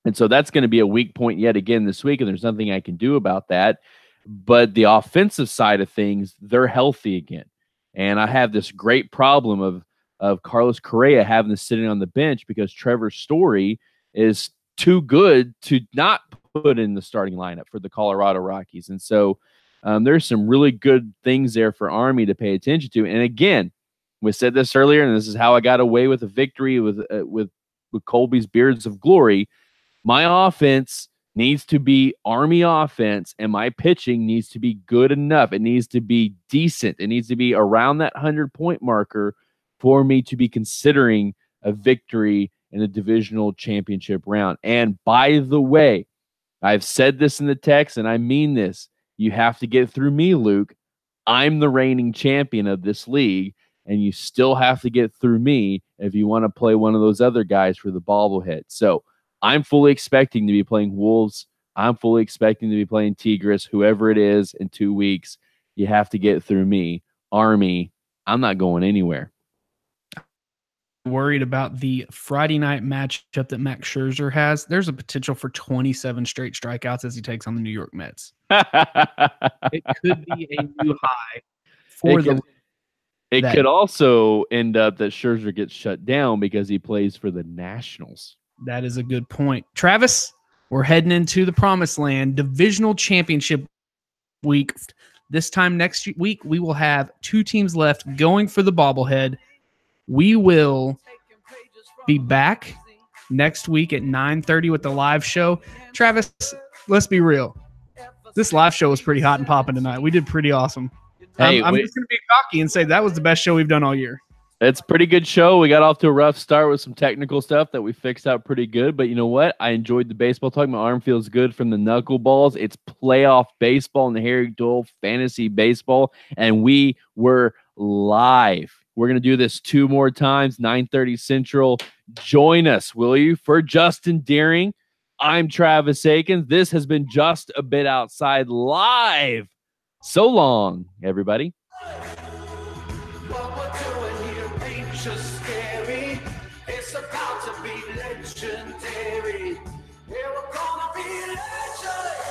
And so that's going to be a weak point yet again this week, and there's nothing I can do about that. But the offensive side of things, they're healthy again. And I have this great problem of Carlos Correa having to sitting on the bench because Trevor Story is too good to not put in the starting lineup for the Colorado Rockies. And so there's some really good things there for Army to pay attention to. And again, we said this earlier, and this is how I got away with a victory with Colby's Beards of Glory. My offense needs to be Army offense, and my pitching needs to be good enough. It needs to be decent. It needs to be around that 100-point marker for me to be considering a victory in the divisional championship round. And by the way, I've said this in the text, and I mean this. You have to get through me, Luke. I'm the reigning champion of this league. And you still have to get through me if you want to play one of those other guys for the bobblehead. So I'm fully expecting to be playing Wolves. I'm fully expecting to be playing Tigres, whoever it is, in 2 weeks. You have to get through me. Army, I'm not going anywhere. Worried about the Friday night matchup that Max Scherzer has. There's a potential for 27 straight strikeouts as he takes on the New York Mets. It could be a new high for the. It could also end up that Scherzer gets shut down because he plays for the Nationals. That is a good point. Travis, we're heading into the promised land. Divisional Championship week. This time next week, we will have 2 teams left going for the bobblehead. We will be back next week at 9:30 with the live show. Travis, let's be real. This live show was pretty hot and popping tonight. We did pretty awesome. Hey, I'm just going to be cocky and say that was the best show we've done all year. It's a pretty good show. We got off to a rough start with some technical stuff that we fixed out pretty good. But you know what? I enjoyed the baseball talk. My arm feels good from the knuckleballs. It's playoff baseball in the Harry Doyle Fantasy Baseball. And we were live. We're going to do this 2 more times, 9:30 Central. Join us, will you? For Justin Deering, I'm Travis Akins. This has been Just a Bit Outside live. So long, everybody. What we're doing here ain't just scary. It's about to be legendary. Yeah, we're gonna be legendary.